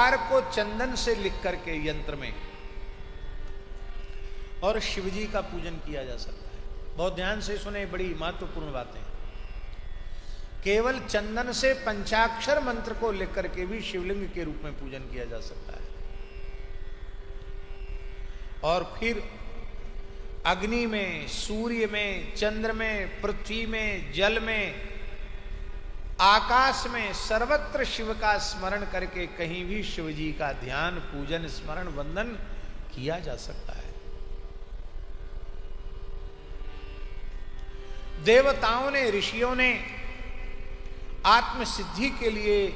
ओंकार को चंदन से लिख करके यंत्र में और शिव जी का पूजन किया जा सकता है। बहुत ध्यान से सुने, बड़ी महत्वपूर्ण बातें। केवल चंदन से पंचाक्षर मंत्र को लिख करके भी शिवलिंग के रूप में पूजन किया जा सकता है। और फिर अग्नि में, सूर्य में, चंद्र में, पृथ्वी में, जल में, आकाश में, सर्वत्र शिव का स्मरण करके कहीं भी शिव जी का ध्यान, पूजन, स्मरण, वंदन किया जा सकता है। देवताओं ने, ऋषियों ने आत्मसिद्धि के लिए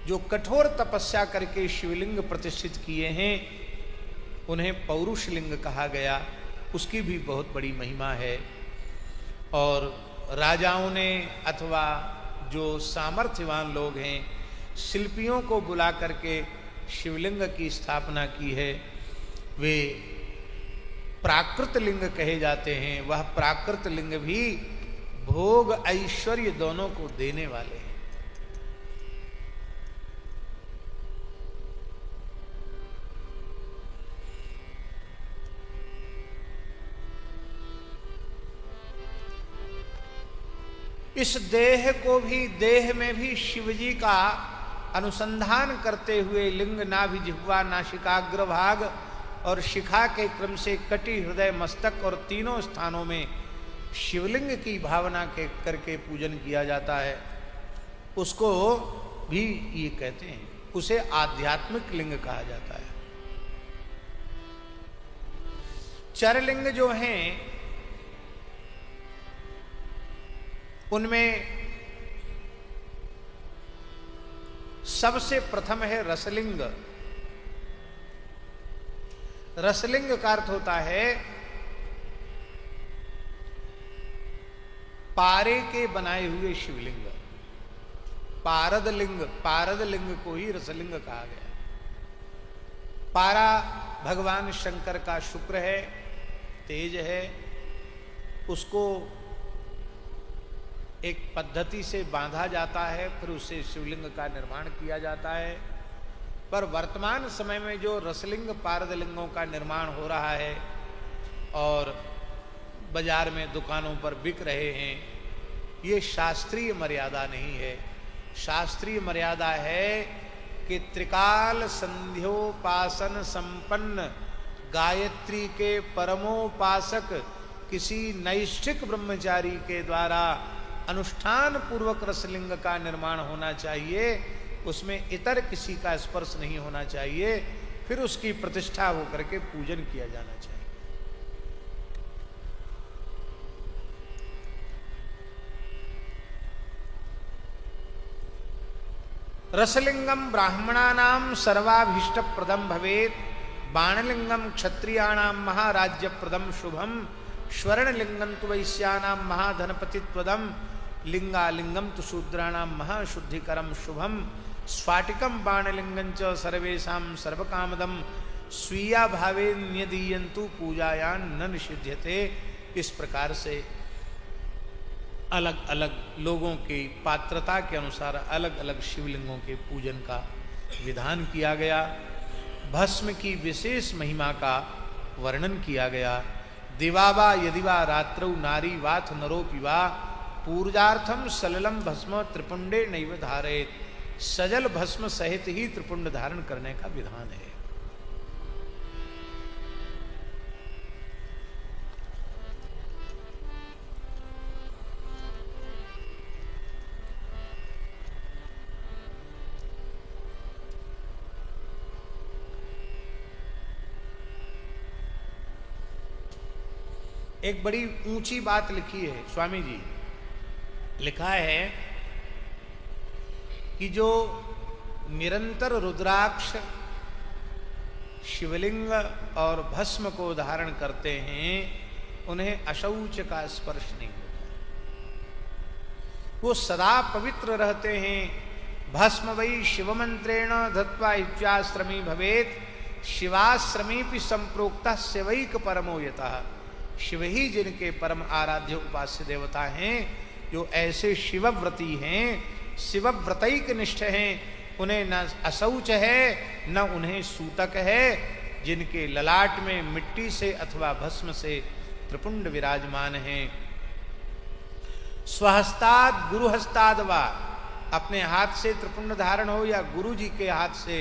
जो कठोर तपस्या करके शिवलिंग प्रतिष्ठित किए हैं, उन्हें पौरुष लिंग कहा गया। उसकी भी बहुत बड़ी महिमा है। और राजाओं ने अथवा जो सामर्थ्यवान लोग हैं, शिल्पियों को बुला करके शिवलिंग की स्थापना की है। वे प्राकृत लिंग कहे जाते हैं। वह प्राकृत लिंग भी भोग ऐश्वर्य दोनों को देने वाले हैं। इस देह को भी, देह में भी शिवजी का अनुसंधान करते हुए लिंग, नाभि, जिह्वा, नासिकाग्र भाग और शिखा के क्रम से कटी, हृदय, मस्तक और तीनों स्थानों में शिवलिंग की भावना के करके पूजन किया जाता है। उसको भी ये कहते हैं, उसे आध्यात्मिक लिंग कहा जाता है। चरलिंग जो हैं, उनमें सबसे प्रथम है रसलिंग। रसलिंग का अर्थ होता है पारे के बनाए हुए शिवलिंग। पारद लिंग, पारद लिंग को ही रसलिंग कहा गया। पारा भगवान शंकर का शुक्र है, तेज है। उसको एक पद्धति से बांधा जाता है, फिर उससे शिवलिंग का निर्माण किया जाता है। पर वर्तमान समय में जो रसलिंग, पारद लिंगों का निर्माण हो रहा है और बाजार में, दुकानों पर बिक रहे हैं, ये शास्त्रीय मर्यादा नहीं है। शास्त्रीय मर्यादा है कि त्रिकाल संध्योपासन संपन्न गायत्री के परमोपासक किसी नैष्ठिक ब्रह्मचारी के द्वारा अनुष्ठान पूर्वक रसलिंग का निर्माण होना चाहिए। उसमें इतर किसी का स्पर्श नहीं होना चाहिए। फिर उसकी प्रतिष्ठा होकर के पूजन किया जाना चाहिए। रसलिंगम ब्राह्मणानाम सर्वाभीष्ट प्रदम भवेत, बाणलिंगम क्षत्रियाणाम महाराज्य प्रदम शुभम, स्वर्णलिंगम तु वैश्यानाम महाधनपतित्वदम, लिंगालिंगम तु शूद्राणाम महाशुद्धिकरम शुभम, स्फाटिकम बाणलिंगं च सर्वेषां सर्वकामदम, स्वीया भावे न्यदीयन्तु पूजायान न निषिध्यते। इस प्रकार से अलग अलग लोगों की पात्रता के अनुसार अलग अलग शिवलिंगों के पूजन का विधान किया गया। भस्म की विशेष महिमा का वर्णन किया गया। दिवावा यदिवा रात्रौ नारी वाथ नरोपि वा, पूजार्थम सललम भस्म त्रिपुंडे नैव धारेत। सजल भस्म सहित ही त्रिपुंड धारण करने का विधान है। एक बड़ी ऊंची बात लिखी है स्वामी जी। लिखा है कि जो निरंतर रुद्राक्ष, शिवलिंग और भस्म को धारण करते हैं, उन्हें अशौच का स्पर्श नहीं होता। वो सदा पवित्र रहते हैं। भस्म वै शिवमंत्रेण धत्वा इत्याश्रमी भवेत, शिवाश्रमीपि संप्रोक्ता शिवैक परमो यतः। शिव ही जिनके परम आराध्य उपास्य देवता हैं, जो ऐसे शिवव्रती हैं, शिवव्रतैक निष्ठ हैं, उन्हें न अशौच है न उन्हें सूतक है, जिनके ललाट में मिट्टी से अथवा भस्म से त्रिपुंड विराजमान हैं। स्वहस्ताद गुरुहस्ताद वा, अपने हाथ से त्रिपुंड धारण हो या गुरु जी के हाथ से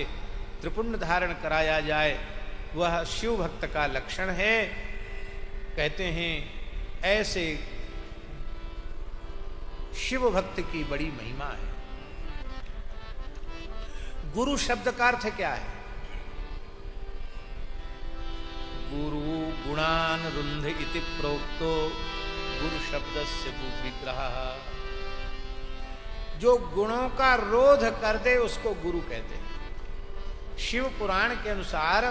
त्रिपुंड धारण कराया जाए, वह शिव भक्त का लक्षण है। कहते हैं ऐसे शिव भक्त की बड़ी महिमा है। गुरु शब्द का अर्थ क्या है? गुरु गुणान रुंध इति प्रोक्तो गुरु शब्द से विग्रह। जो गुणों का रोध कर दे उसको गुरु कहते हैं। शिव पुराण के अनुसार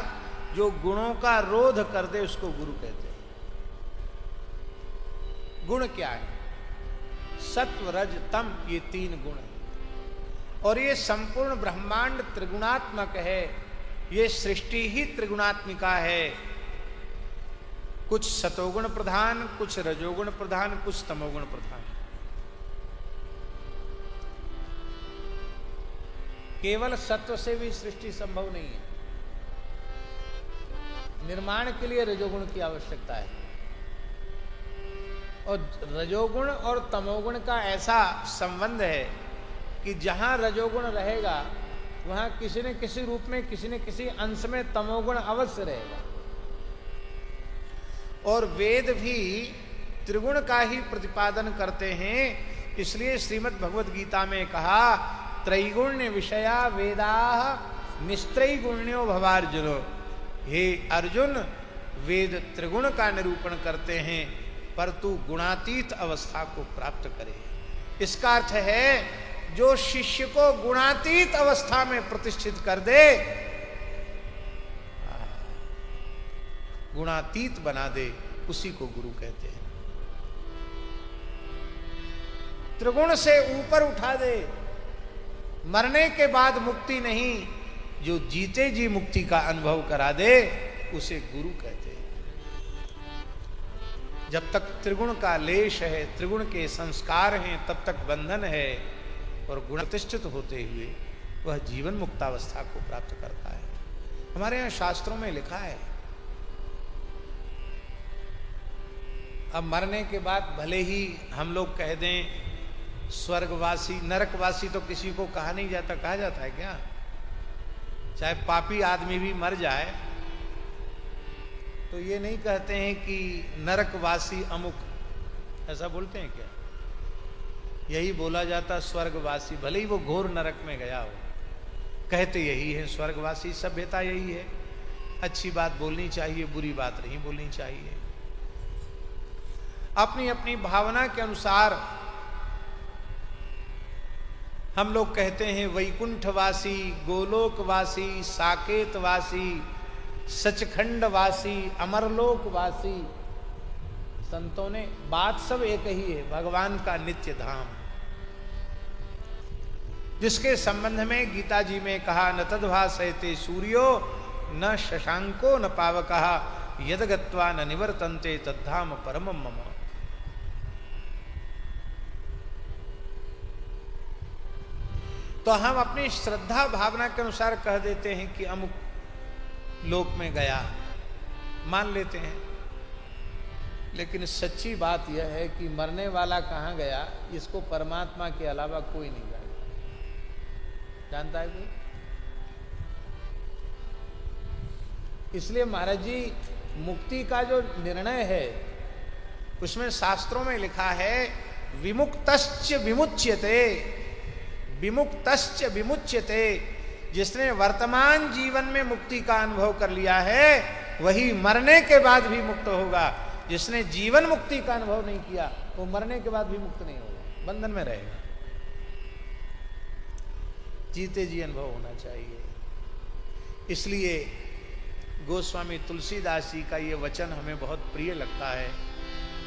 जो गुणों का रोध कर दे उसको गुरु कहते हैं। गुण क्या है? सत्व रज तम, ये 3 गुण है। और ये संपूर्ण ब्रह्मांड त्रिगुणात्मक है। ये सृष्टि ही त्रिगुणात्मिका है। कुछ सतोगुण प्रधान, कुछ रजोगुण प्रधान, कुछ तमोगुण प्रधान। केवल सत्व से भी सृष्टि संभव नहीं है। निर्माण के लिए रजोगुण की आवश्यकता है। और रजोगुण और तमोगुण का ऐसा संबंध है कि जहां रजोगुण रहेगा वहां किसी न किसी रूप में, किसी न किसी अंश में तमोगुण अवश्य रहेगा। और वेद भी त्रिगुण का ही प्रतिपादन करते हैं। इसलिए श्रीमद् भगवद गीता में कहा, त्रैगुण्य विषया वेदा निस्त्रैगुण्यो भवार्जुनो। हे अर्जुन, वेद त्रिगुण का निरूपण करते हैं, पर तू गुणातीत अवस्था को प्राप्त करे। इसका अर्थ है जो शिष्य को गुणातीत अवस्था में प्रतिष्ठित कर दे, गुणातीत बना दे, उसी को गुरु कहते हैं। त्रिगुण से ऊपर उठा दे। मरने के बाद मुक्ति नहीं, जो जीते जी मुक्ति का अनुभव करा दे उसे गुरु कहते हैं। जब तक त्रिगुण का लेश है, त्रिगुण के संस्कार हैं, तब तक बंधन है। और गुण प्रतिष्ठित होते हुए वह जीवन मुक्तावस्था को प्राप्त करता है। हमारे यहाँ शास्त्रों में लिखा है, अब मरने के बाद भले ही हम लोग कह दें स्वर्गवासी नरकवासी, तो किसी को कहा नहीं जाता। कहा जाता है क्या? चाहे पापी आदमी भी मर जाए तो ये नहीं कहते हैं कि नरकवासी अमुक, ऐसा बोलते हैं क्या? यही बोला जाता स्वर्गवासी, भले ही वो घोर नरक में गया हो। कहते यही है स्वर्गवासी। सभ्यता यही है। अच्छी बात बोलनी चाहिए, बुरी बात नहीं बोलनी चाहिए। अपनी अपनी भावना के अनुसार हम लोग कहते हैं वैकुंठवासी, गोलोकवासी, साकेतवासी, सचखंडवासी, अमरलोकवासी। संतों ने बात सब एक ही है, भगवान का नित्य धाम, जिसके संबंध में गीता जी में कहा, न तद्भासयते सूर्यो न शशांको न पावकः यद गत्वा न निवर्तन्ते तद्धाम परमं मम। तो हम अपनी श्रद्धा भावना के अनुसार कह देते हैं कि अमुक लोक में गया, मान लेते हैं। लेकिन सच्ची बात यह है कि मरने वाला कहाँ गया, इसको परमात्मा के अलावा कोई नहीं जानता है कोई। इसलिए महाराज जी, मुक्ति का जो निर्णय है उसमें शास्त्रों में लिखा है, विमुक्तश्च विमुच्यते, विमुक्तश्च विमुच्यते। जिसने वर्तमान जीवन में मुक्ति का अनुभव कर लिया है वही मरने के बाद भी मुक्त होगा। जिसने जीवन मुक्ति का अनुभव नहीं किया वो मरने के बाद भी मुक्त नहीं होगा, बंधन में रहेगा। जीते जी अनुभव होना चाहिए। इसलिए गोस्वामी तुलसीदास जी का ये वचन हमें बहुत प्रिय लगता है।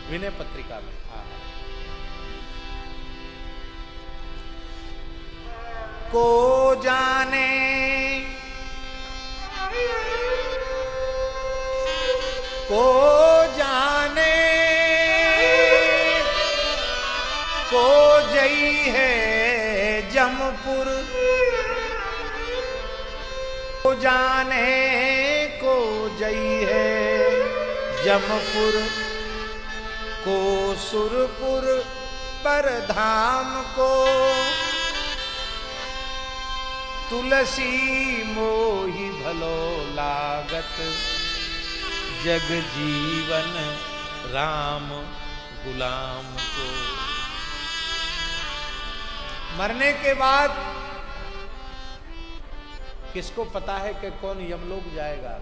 विनय पत्रिका में को जाने को जाने को जई है जमपुर जाने को जई है जमपुर, को सुरपुर पर धाम को, तुलसी मोहि भलो लागत, जग जीवन राम गुलाम को। मरने के बाद किसको पता है कि कौन यमलोक जाएगा?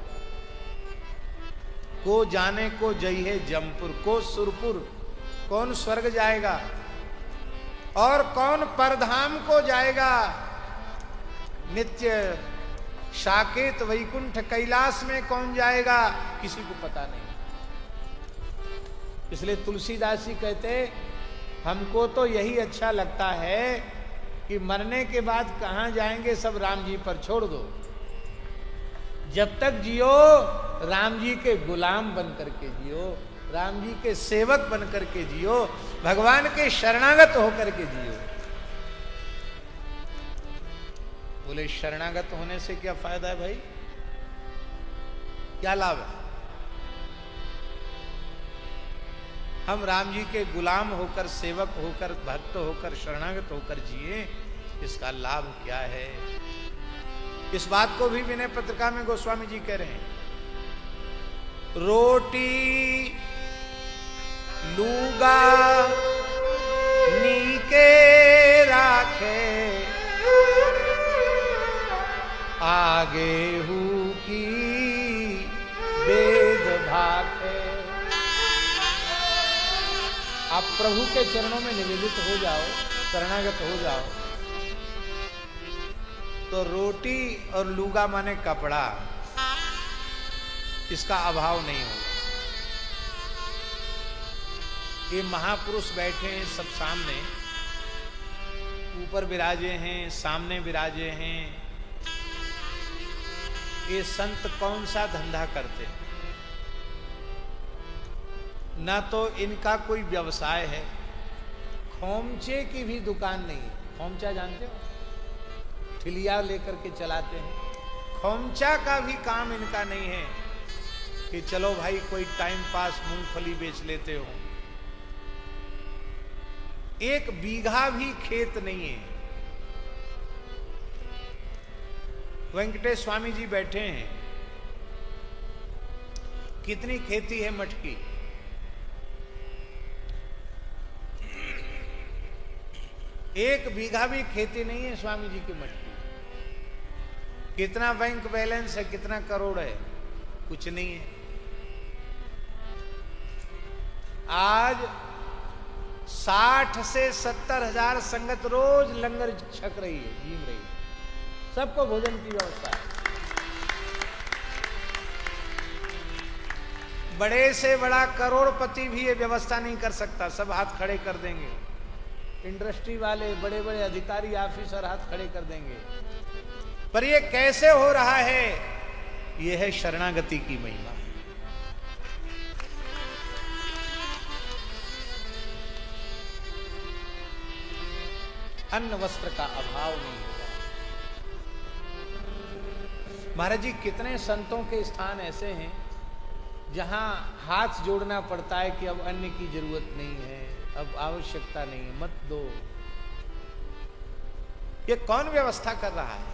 को जाने को जई है जमपुर, को सुरपुर, कौन स्वर्ग जाएगा और कौन परधाम को जाएगा। नित्य साकेत वैकुंठ कैलाश में कौन जाएगा, किसी को पता नहीं। इसलिए तुलसीदास जी कहते, हमको तो यही अच्छा लगता है कि मरने के बाद कहां जाएंगे सब राम जी पर छोड़ दो। जब तक जियो राम जी के गुलाम बन करके जियो, राम जी के सेवक बन करके जियो, भगवान के शरणागत होकर के जियो। बोले शरणागत होने से क्या फायदा है भाई, क्या लाभ है? हम राम जी के गुलाम होकर, सेवक होकर, भक्त होकर, शरणागत होकर जिए, इसका लाभ क्या है? इस बात को भी विनय पत्रिका में गोस्वामी जी कह रहे हैं। रोटी लूगा नीके राखे, आगे हूँ की वेद भाखे। आप प्रभु के चरणों में निवेदित हो जाओ, शरणागत हो जाओ, तो रोटी और लूगा माने कपड़ा, इसका अभाव नहीं होगा। ये महापुरुष बैठे हैं सब सामने, ऊपर विराजे हैं, सामने विराजे हैं। ये संत कौन सा धंधा करते हैं? ना तो इनका कोई व्यवसाय है, खोमचे की भी दुकान नहीं है। खोमचा जानते हो, ठिलिया लेकर के चलाते हैं। खोमचा का भी काम इनका नहीं है कि चलो भाई कोई टाइम पास मूंगफली बेच लेते हो। एक बीघा भी खेत नहीं है। वेंकटेश स्वामी जी बैठे हैं, कितनी खेती है मठ की? एक बीघा भी खेती नहीं है स्वामी जी के मठ की। कितना बैंक बैलेंस है, कितना करोड़ है? कुछ नहीं है। आज 60 से 70 हजार संगत रोज लंगर छक रही है, जीम रही है, सबको भोजन की व्यवस्था है। बड़े से बड़ा करोड़पति भी ये व्यवस्था नहीं कर सकता, सब हाथ खड़े कर देंगे। इंडस्ट्री वाले, बड़े बड़े अधिकारी, ऑफिसर हाथ खड़े कर देंगे। पर ये कैसे हो रहा है? ये है शरणागति की महिमा। अन्न वस्त्र का अभाव नहीं होगा। महाराज जी, कितने संतों के स्थान ऐसे हैं जहां हाथ जोड़ना पड़ता है कि अब अन्न की जरूरत नहीं है, अब आवश्यकता नहीं है, मत दो। ये कौन व्यवस्था कर रहा है?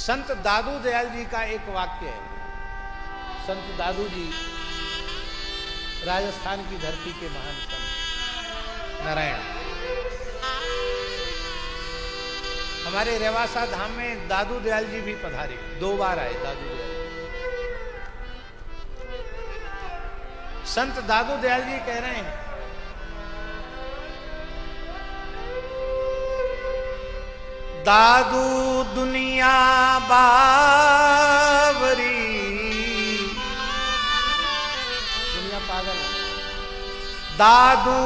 संत दादू दयाल जी का एक वाक्य है। संत दादू जी राजस्थान की धरती के महान संत नारायण। हमारे रेवासा धाम में दादू दयाल जी भी पधारे, 2 बार आए दादू दयाल। संत दादू दयाल जी कह रहे हैं, दादू दुनिया बावरी, दुनिया पागल है। दादू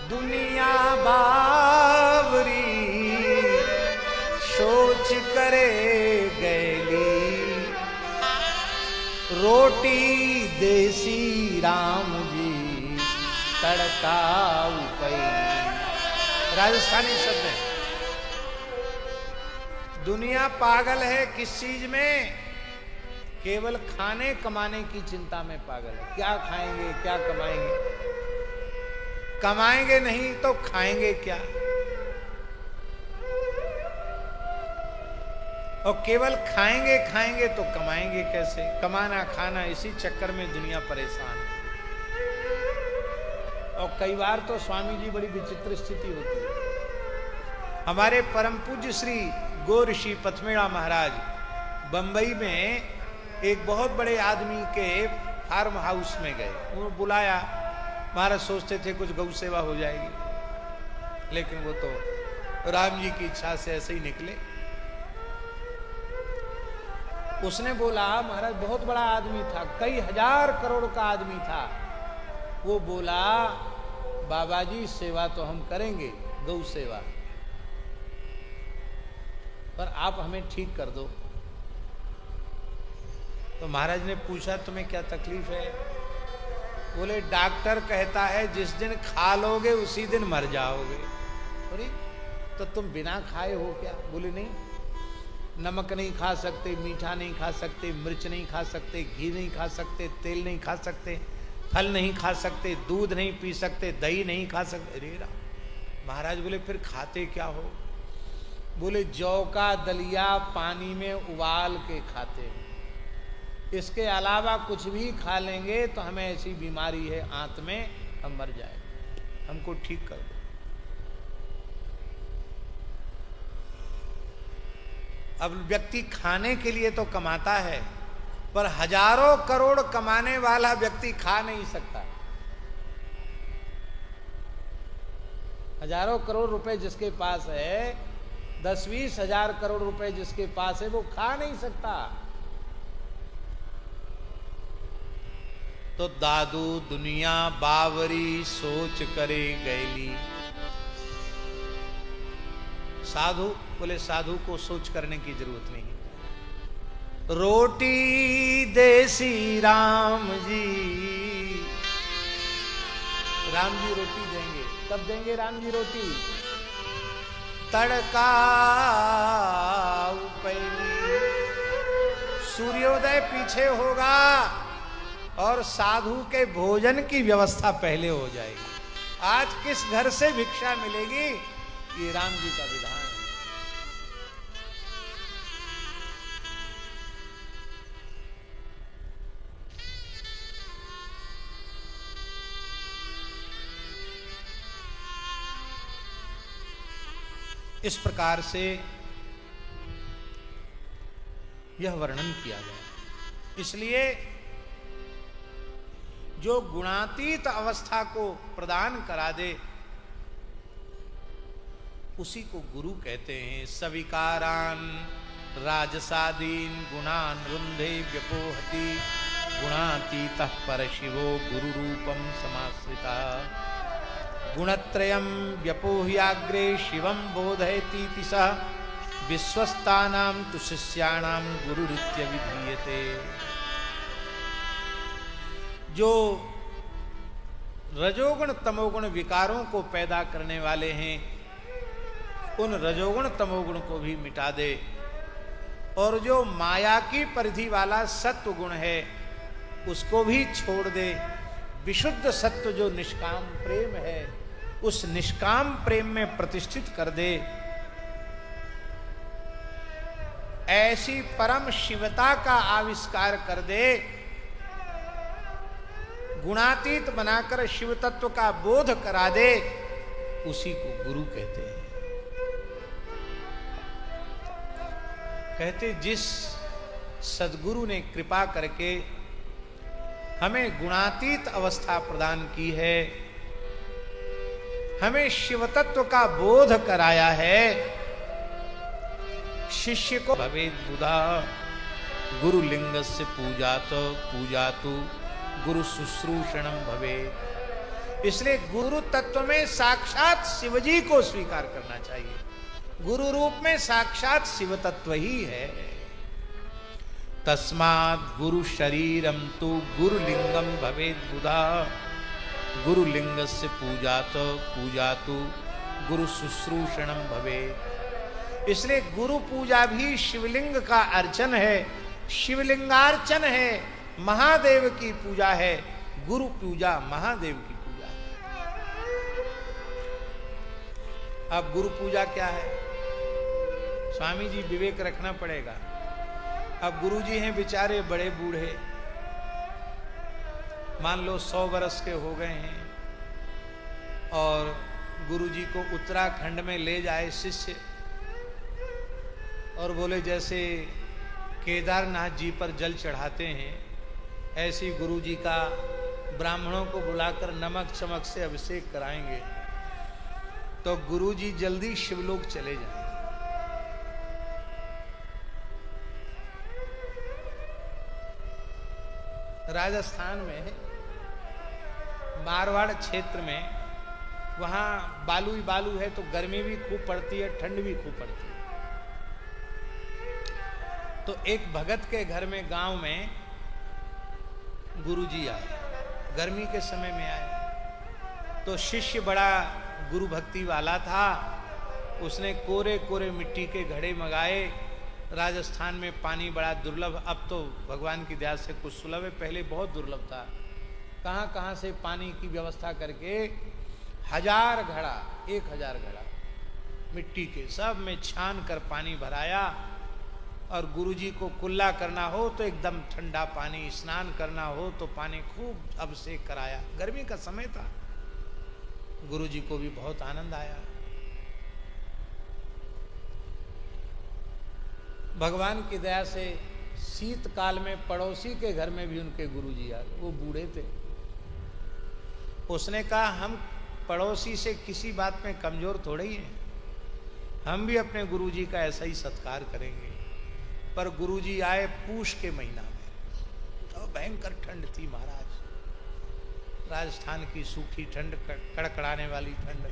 दुनिया बावरी, सोच करे गैली, रोटी देसी राम जी, तड़का ऊपर राजस्थानी शब्द है। दुनिया पागल है किस चीज में? केवल खाने कमाने की चिंता में पागल है। क्या खाएंगे, क्या कमाएंगे? कमाएंगे नहीं तो खाएंगे क्या? और केवल खाएंगे खाएंगे तो कमाएंगे कैसे? कमाना खाना इसी चक्कर में दुनिया परेशान है। और कई बार तो स्वामी जी बड़ी विचित्र स्थिति होती है। हमारे परम पूज्य श्री गो ऋषि पथमेड़ा महाराज बंबई में एक बहुत बड़े आदमी के फार्म हाउस में गए। उन्होंने बुलाया, महाराज सोचते थे कुछ गौ सेवा हो जाएगी, लेकिन वो तो राम जी की इच्छा से ऐसे ही निकले। उसने बोला, महाराज बहुत बड़ा आदमी था, कई हजार करोड़ का आदमी था। वो बोला, बाबा जी सेवा तो हम करेंगे, गौ सेवा, पर आप हमें ठीक कर दो। तो महाराज ने पूछा, तुम्हें क्या तकलीफ है? बोले, डॉक्टर कहता है जिस दिन खा लोगे उसी दिन मर जाओगे। अरे तो तुम बिना खाए हो क्या? बोले नहीं, नमक नहीं खा सकते, मीठा नहीं खा सकते, मिर्च नहीं खा सकते, घी नहीं खा सकते, तेल नहीं खा सकते, फल नहीं खा सकते, दूध नहीं पी सकते, दही नहीं खा सकते। अरे महाराज बोले, फिर खाते क्या हो? बोले, जौ का दलिया पानी में उबाल के खाते हैं, इसके अलावा कुछ भी खा लेंगे तो हमें ऐसी बीमारी है आंत में, हम मर जाएंगे, हमको ठीक कर दो। अब व्यक्ति खाने के लिए तो कमाता है, पर हजारों करोड़ कमाने वाला व्यक्ति खा नहीं सकता। हजारों करोड़ रुपए जिसके पास है, 10-20 हजार करोड़ रुपए जिसके पास है, वो खा नहीं सकता। तो दादू दुनिया बावरी सोच करे गैली। साधु बोले, साधु को सोच करने की जरूरत नहीं। रोटी देसी राम जी, राम जी रोटी देंगे। कब देंगे राम जी रोटी? तड़का उपैली, सूर्योदय पीछे होगा और साधु के भोजन की व्यवस्था पहले हो जाएगी। आज किस घर से भिक्षा मिलेगी? ये राम जी का विधान है। इस प्रकार से यह वर्णन किया गया। इसलिए जो गुणातीत अवस्था को प्रदान करा दे उसी को गुरु कहते हैं। सविकारान राजसादीन गुणान रुंधे व्यपोहति गुणातीतः परशिवो गुरु रूपम समाश्रिता। गुणत्रयम् व्यपोह्याग्रे शिवं बोधयतीति सः विश्वस्तानां तु शिष्याणां गुरुरित्य विधीयते। जो रजोगुण तमोगुण विकारों को पैदा करने वाले हैं, उन रजोगुण तमोगुण को भी मिटा दे, और जो माया की परिधि वाला सत्व गुण है उसको भी छोड़ दे। विशुद्ध सत्व जो निष्काम प्रेम है, उस निष्काम प्रेम में प्रतिष्ठित कर दे। ऐसी परम शिवता का आविष्कार कर दे, गुणातीत बनाकर शिव तत्व का बोध करा दे, उसी को गुरु कहते हैं। कहते जिस सद्गुरु ने कृपा करके हमें गुणातीत अवस्था प्रदान की है, हमें शिव तत्व का बोध कराया है, शिष्य को भवेद बुधा गुरु लिंगस्य पूजातु गुरु शुश्रूषणम भवेद। इसलिए गुरु तत्व में साक्षात शिवजी को स्वीकार करना चाहिए। गुरु रूप में साक्षात शिव तत्व ही है। तस्मात् गुरु शरीरम तु गुरु लिंगम भवेद बुधा गुरु लिंगस्य पूजातु गुरु शुश्रूषणम भवे। इसलिए गुरु पूजा भी शिवलिंग का अर्चन है, शिवलिंगार्चन है, महादेव की पूजा है। गुरु पूजा महादेव की पूजा है। अब गुरु पूजा क्या है? स्वामी जी विवेक रखना पड़ेगा। अब गुरु जी हैं बेचारे बड़े बूढ़े, मान लो 100 वर्ष के हो गए हैं, और गुरु जी को उत्तराखंड में ले जाए शिष्य और बोले जैसे केदारनाथ जी पर जल चढ़ाते हैं, ऐसी गुरु जी का ब्राह्मणों को बुलाकर नमक चमक से अभिषेक कराएंगे, तो गुरु जी जल्दी शिवलोक चले जाएंगे। राजस्थान में मारवाड़ क्षेत्र में, वहां बालू ही बालू है, तो गर्मी भी खूब पड़ती है, ठंड भी खूब पड़ती है। तो एक भगत के घर में गांव में गुरुजी आए, गर्मी के समय में आए। तो शिष्य बड़ा गुरु भक्ति वाला था, उसने कोरे कोरे मिट्टी के घड़े मंगाए। राजस्थान में पानी बड़ा दुर्लभ, अब तो भगवान की दया से कुछ सुलभ है, पहले बहुत दुर्लभ था। कहाँ कहाँ से पानी की व्यवस्था करके 1000 घड़ा, 1000 घड़ा मिट्टी के, सब में छान कर पानी भराया। और गुरुजी को कुल्ला करना हो तो एकदम ठंडा पानी, स्नान करना हो तो पानी खूब अभिषेक कराया। गर्मी का समय था, गुरुजी को भी बहुत आनंद आया। भगवान की दया से शीतकाल में पड़ोसी के घर में भी उनके गुरुजी आ गए, वो बूढ़े थे। उसने कहा हम पड़ोसी से किसी बात में कमजोर थोड़े ही हैं, हम भी अपने गुरुजी का ऐसा ही सत्कार करेंगे। पर गुरुजी आए पूष के महीना में, तो भयंकर ठंड थी महाराज, राजस्थान की सूखी ठंड, कड़कड़ाने वाली ठंड।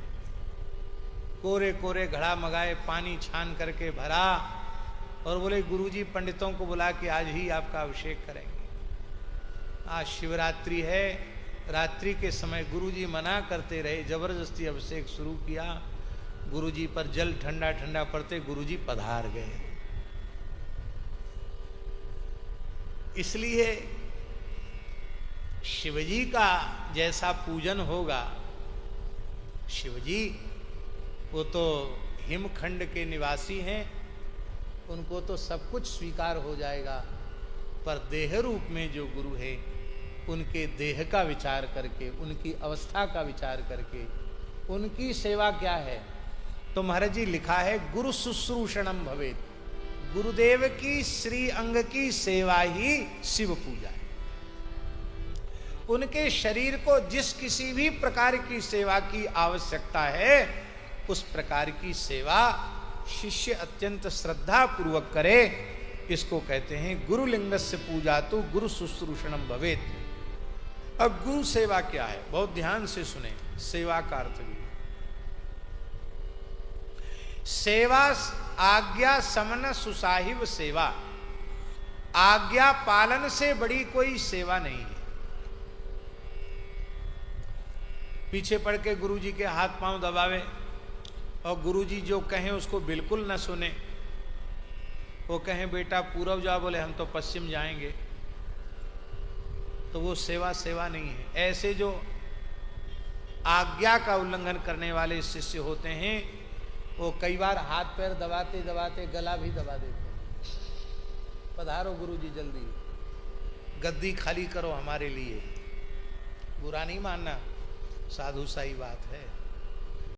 कोरे कोरे घड़ा मंगाए, पानी छान करके भरा और बोले गुरुजी पंडितों को बुला के आज ही आपका अभिषेक करेंगे। आज शिवरात्रि है, रात्रि के समय गुरुजी मना करते रहे, जबरदस्ती अभिषेक शुरू किया। गुरुजी पर जल ठंडा ठंडा पड़ते गुरुजी पधार गए। इसलिए शिवजी का जैसा पूजन होगा, शिवजी वो तो हिमखंड के निवासी हैं, उनको तो सब कुछ स्वीकार हो जाएगा। पर देह रूप में जो गुरु है, उनके देह का विचार करके, उनकी अवस्था का विचार करके उनकी सेवा क्या है, तो महाराज जी लिखा है गुरु शुश्रूषणम भवेत्। गुरुदेव की श्री अंग की सेवा ही शिव पूजा है। उनके शरीर को जिस किसी भी प्रकार की सेवा की आवश्यकता है, उस प्रकार की सेवा शिष्य अत्यंत श्रद्धा पूर्वक करे। इसको कहते हैं गुरुलिंगस्य पूजा तो गुरु शुश्रूषणम भवेत्। अब गुरु सेवा क्या है, बहुत ध्यान से सुने। सेवा का अर्थ भी, सेवा आज्ञा समन सुसाहिब सेवा, आज्ञा पालन से बड़ी कोई सेवा नहीं है। पीछे पड़ के गुरुजी के हाथ पांव दबावे और गुरुजी जो कहें उसको बिल्कुल न सुने, वो कहें बेटा पूरब जाओ, बोले हम तो पश्चिम जाएंगे, तो वो सेवा नहीं है। ऐसे जो आज्ञा का उल्लंघन करने वाले शिष्य होते हैं, वो कई बार हाथ पैर दबाते दबाते गला भी दबा देते हैं। पधारो गुरुजी जल्दी, गद्दी खाली करो हमारे लिए। बुरा नहीं मानना, साधु सा ही बात है।